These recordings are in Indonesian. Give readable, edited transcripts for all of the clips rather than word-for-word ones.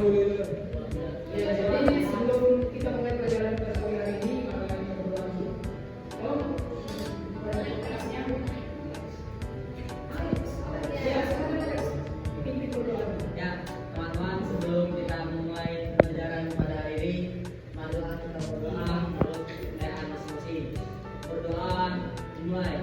Ya, jadi sebelum kita mulai pelajaran pada pagi hari ini, maka kita berdoa dulu. Oh, kelasnya. Ya, sebentar. Ini berdoa. Ya, teman-teman, sebelum kita mulai pelajaran pada hari ini, marilah kita berdoa menurut kepercayaan masing-masing. Berdoa dimulai.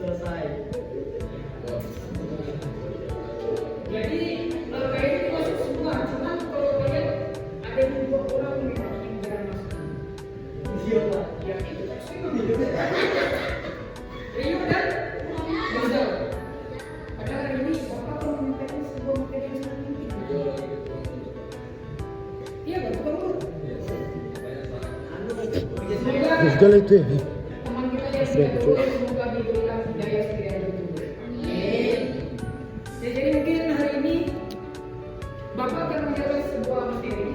Selesai. Jadi kayak itu masuk semua, cuma kalau kalian ada 2 orang yang jarang masuk. Siapa? Ya itu Rio dan Rizal. Pada hari ini Bapak akan menyampaikan sebuah materi yang sangat penting. Iya Bapak betul. Semoga Segala itu ya. teman kita yang tidak boleh semoga diberikan hidayah sekiranya betul. Amin. Ya, jadi mungkin hari ini Bapak akan menjalankan sebuah materi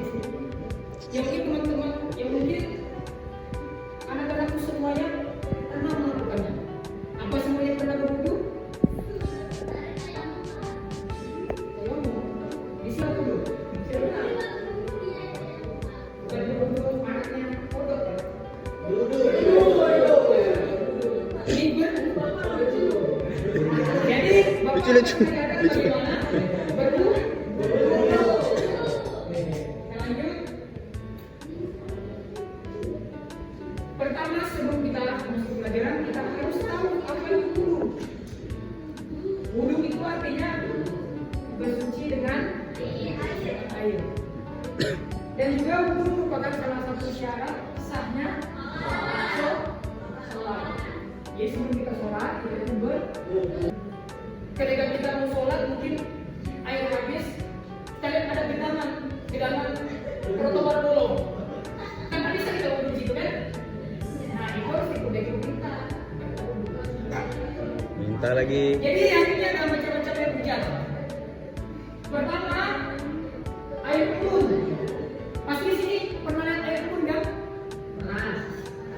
yang mungkin teman-teman, yang mungkin anak-anakku semuanya pernah melakukannya. Apa semuanya pernah berwudu? Tolong, bisa dulu. Bukan berwudu anaknya kodok ya? Ini jadi Bapak Lucu, lucu, akan mengajarkan lucu. bagaimana berwudu. Lanjut. Pertama sebelum kita masuk pelajaran kita harus tahu apa itu wudu. Wudu itu artinya bersuci dengan air. Dan juga wudu merupakan salah satu syarat sahnya sholat. Jadi sebelum kita sholat kita itu berwudu. Ketika kita mau sholat mungkin air habis, kalian ada gedangan protokol dulu. Kan tadi saya kita wudu gitu kan? Nah itu harus ikuti kita. Minta lagi. Jadi akhirnya ada macam-macam air hujan. Pertama, air pun. Pasti di sini pernah lihat air pun kan? Pernah.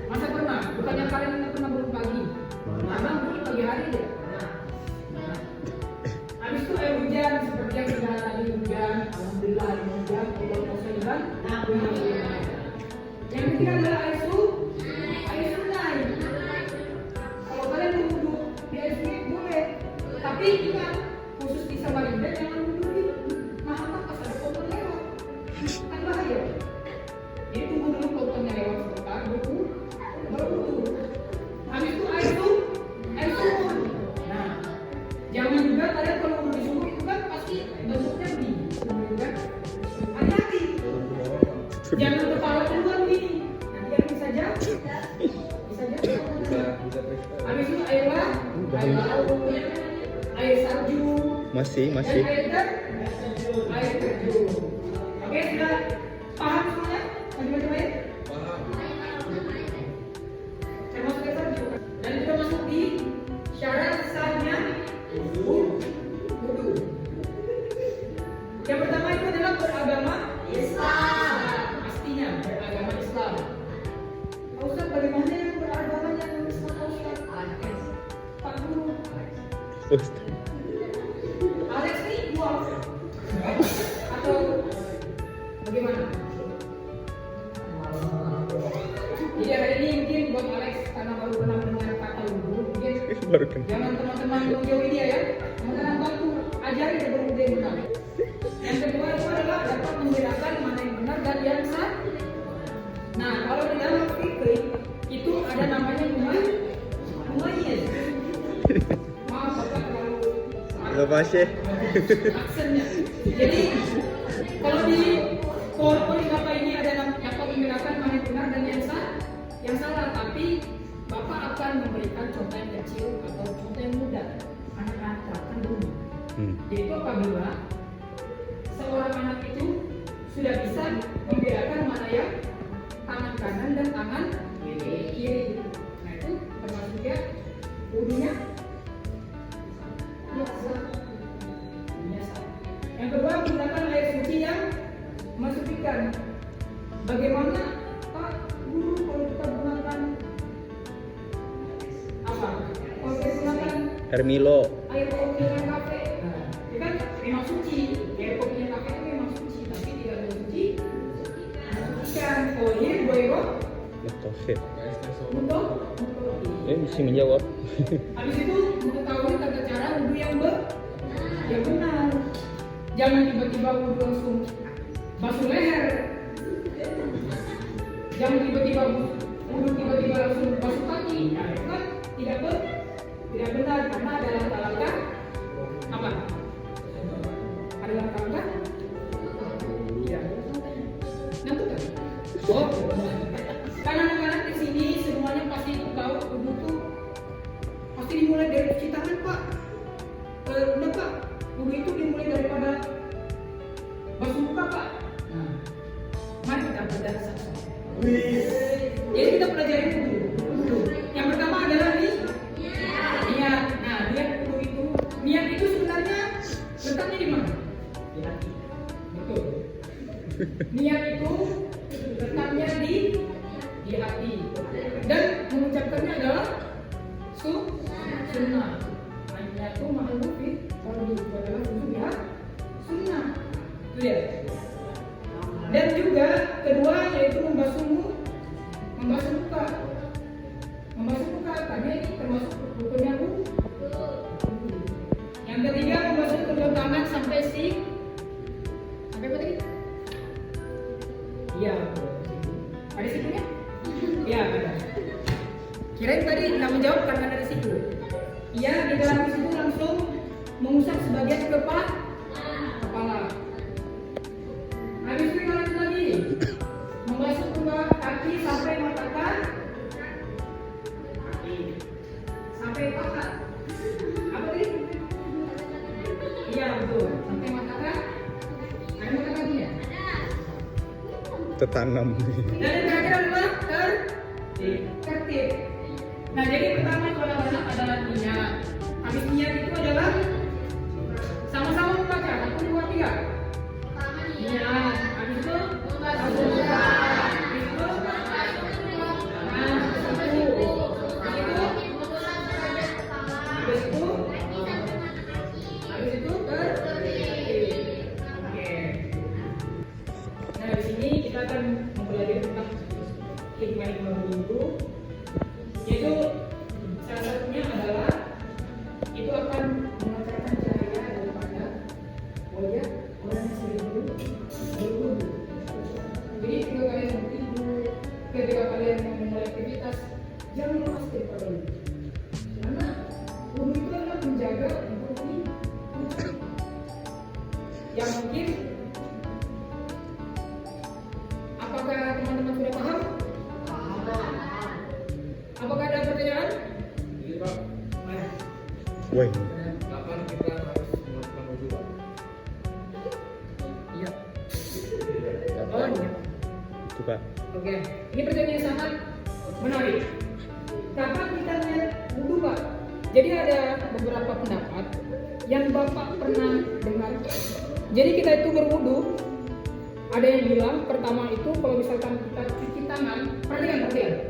Masa pernah? Bukannya kalian yang pernah bangun pagi? Karena mungkin pagi hari ya. Nah. Habis itu air hujan seperti yang sudah tadi hujan. Alhamdulillah air hujan. Kalau mau hujan, alhamdulillah. Yang ketiga adalah air sungai. Kalau kalian berwudu di air sungai boleh, tapi ingat khusus di Samarinda jangan wudu di Mahamat pas ada kotor lewat, kan bahaya. Jadi tunggu dulu kotornya lewat sebentar, baru wudu. Habis itu air sumur. Nah, jangan juga kalian kalau wudu di sumur itu kan pasti bentuknya di sumur itu kan. Hati-hati. Jangan kepala keluar begini. Nanti kan bisa jatuh. Habis itu air laut, air salju, Masih. dan air terjun. Oke, sudah paham semuanya? Macam-macam air? Saya masuk ke salju. Dan kita masuk di syarat sahnya wudu. Yang pertama itu adalah beragama Islam. Pastinya beragama Islam. Pak Ustaz, bagaimana yang beragama yang Islam Pak Ustaz? Pak Guru. Alex nih dua. Atau bagaimana? Jadi hari ini mungkin buat Alex karena baru pernah mendengar kata wudu, mungkin Baru kan. jangan teman-teman menjauhi dia ya. Teman-teman bantu ajari dia berwudu yang benar. Yang kedua itu adalah dapat membedakan mana yang benar dan yang salah. Nah, kalau di dalam fikih itu ada namanya mumayyiz. Maaf Bapak terlalu Gak pasti. aksennya. Jadi kalau di PowerPoint Bapak ini ada dapat membedakan mana yang benar dan yang salah, tapi Bapak akan memberikan contoh yang kecil atau contoh yang mudah anak-anak terapkan di rumah. Yaitu apabila seorang anak itu sudah bisa membedakan mana yang tangan kanan dan tangan kiri. Nah itu termasuk ya wudunya biasa. Yang kedua, gunakan air suci yang mensucikan. bagaimana Pak Guru kalau kita gunakan apa? Kalau kita gunakan Hermilo. air kopi dan kafe, ya kan memang suci. Air kopi dan kafe itu memang suci, tapi tidak suci. Mensucikan. Oh ini boiro. Metofit. Untuk Mesti menjawab. habis itu mengetahui tata cara wudhu yang benar. Jangan tiba-tiba wudhu langsung basuh leher. Jangan tiba-tiba wudhu tiba-tiba langsung basuh kaki. Nah, itu kan tidak benar karena ada langkah-langkah apa? Ada langkah-langkah? Tidak. Nentukan. Oh, karena anak-anak di sini semuanya pasti tahu wudhu tuh pasti dimulai dari cuci tangan Pak. Udah Pak, wudhu itu dimulai daripada basuh muka Pak. Nah, mari kita belajar satu. Jadi kita pelajari wudhu. Yang pertama adalah niat. Nah, niat wudhu itu, niat itu sebenarnya letaknya di mana? Di hati. Betul. Niat itu letaknya di hati. Dan mengucapkannya adalah sunnah. Niat itu ma'rufin, kalau itu adalah sunnah. Sunnah. Itu dia. Dan juga kedua yaitu membasuh muka. Membasuh muka karena ini termasuk rukunnya wudhu. Yang ketiga membasuh kedua tangan sampai apa tadi? Iya. Ada situnya? Iya, ada. Kirain tadi nggak menjawab karena dari situ. Iya, di dalam situ langsung mengusap sebagian kepala. Habis itu lanjut lagi. Membasuh kedua kaki sampai mata sampai paha. Apa tadi? Iya, betul. Sampai mata ada mata kaki ya? Tertanam. Dan yang terakhir adalah tertib. Nah, jadi pertama itu adalah niat. Habis niat itu adalah sama-sama membaca. 1, 2, 3. Niat. Habis itu habis itu Oke. Nah, di sini kita akan mempelajari tentang hikmah wudhu. Yaitu salah satunya adalah itu akan memancarkan cahaya daripada wajah orang yang sedang berwudhu. Jadi ketika kalian bertidur, ketika kalian memulai aktivitas, jangan lepas daripada wudhu. Karena wudhu itu adalah menjaga untuk yang mungkin. Apakah teman-teman sudah paham? Apakah ada pertanyaan? Iya Pak. Woi. Kapan kita harus melakukan wudhu Pak? Iya. Oh, iya. Itu Pak. Oke, ini pertanyaan yang sangat menarik. Kapan kita wudhu Pak? Jadi ada beberapa pendapat yang Bapak pernah dengar. Jadi kita itu berwudhu. Ada yang bilang pertama itu kalau misalkan kita cuci tangan, perhatikan.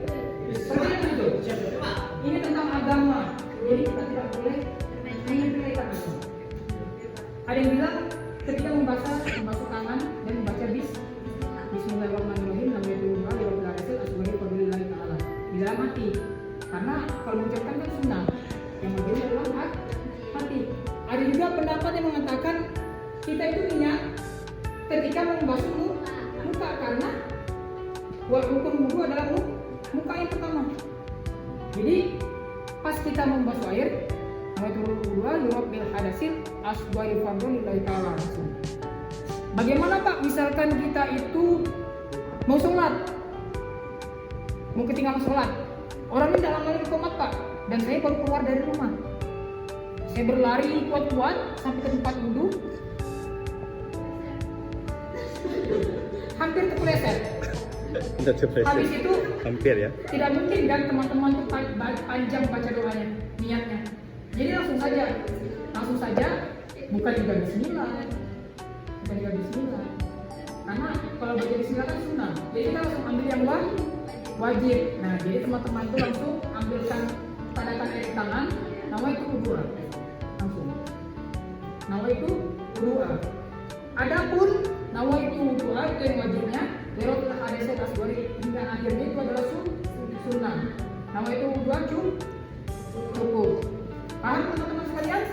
Perhatikan itu. Ini tentang agama. Jadi kita tidak boleh menyepelekan agama. Ada yang bilang ketika membasuh tangan dan membaca Bismillahirrahmanirrahim di dalam hati. Karena kalau mengucapkan kan sunnah, yang menjadi adalah hati. Ada juga pendapat yang mengatakan kita itu niat ketika membasuh muka karena rukun wudhu adalah muka yang pertama. Jadi pas kita membasuh air, bil hadasil asghari fardhu lillahi ta'ala langsung. Bagaimana Pak misalkan kita itu mau sholat, mau ketinggalan sholat, orang ini dalam lagi komat Pak, dan saya baru keluar dari rumah, saya berlari kuat-kuat sampai ke tempat wudhu, hampir terpeleset. Habis itu hampir ya. tidak mungkin kan teman-teman tuh panjang baca doanya, niatnya. Jadi langsung saja bukan juga bismillah. Karena kalau baca bismillah kan sunnah. Jadi kita langsung ambil yang wajib. Nah, jadi teman-teman itu langsung ambilkan tadakan air tangan, nama itu berdoa. Langsung. Nama itu berdoa. Adapun nama itu berdoa itu yang wajibnya, Lero telah ada saya asgori hingga akhirnya itu adalah sunnah. Nama itu berdoa cukup. Paham teman-teman sekalian?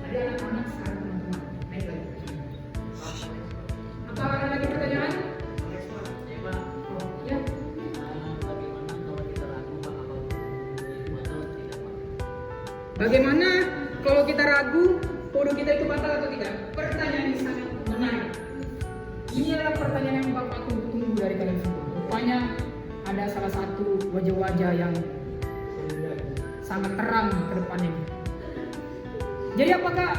Ada anak-anak sekarang teman-teman. Naik lagi. Apa ada lagi pertanyaan? Ya Pak, Ya. bagaimana kalau kita ragu Pak apa atau tidak Pak? Bagaimana kalau kita ragu wudu kita itu batal atau tidak? Pertanyaan yang sangat menarik. Ini adalah pertanyaan yang Bapak tunggu-tunggu dari kalian semua. Rupanya ada salah satu wajah-wajah yang sangat terang ke depannya. Jadi apakah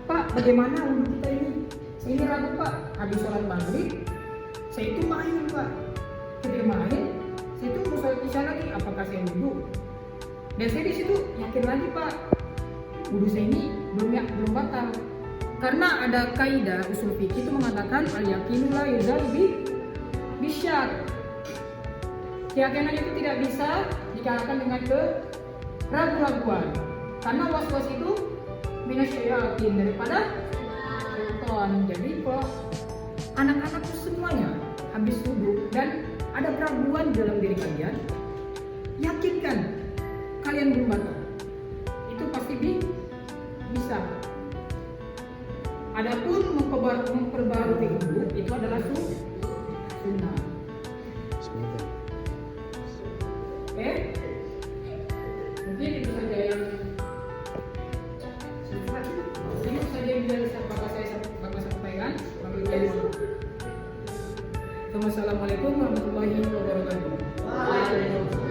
Pak, bagaimana wudu kita ini? Saya ini ragu Pak, habis sholat maghrib, saya itu main Pak. Ketika main, saya itu mau sholat isya lagi, apakah saya wudu? Dan saya di situ yakin lagi Pak, wudu saya ini belum batal. Karena ada kaidah usul fikih itu mengatakan al yaqinu la yuzal bisyak. Keyakinan itu tidak bisa dikalahkan dengan keraguan. Karena was-was itu minasyayatin daripada syaitan. Jadi kalau anak-anak itu semuanya habis wudu dan ada keraguan dalam diri kalian, yakinkan kalian belum batal. Itu pasti bisa. Adapun memperbarui wudu itu adalah sunnah. Sebentar. Oke? Mungkin itu saja yang ini saja yang bisa Bapak sampaikan. Wassalamualaikum warahmatullahi wabarakatuh.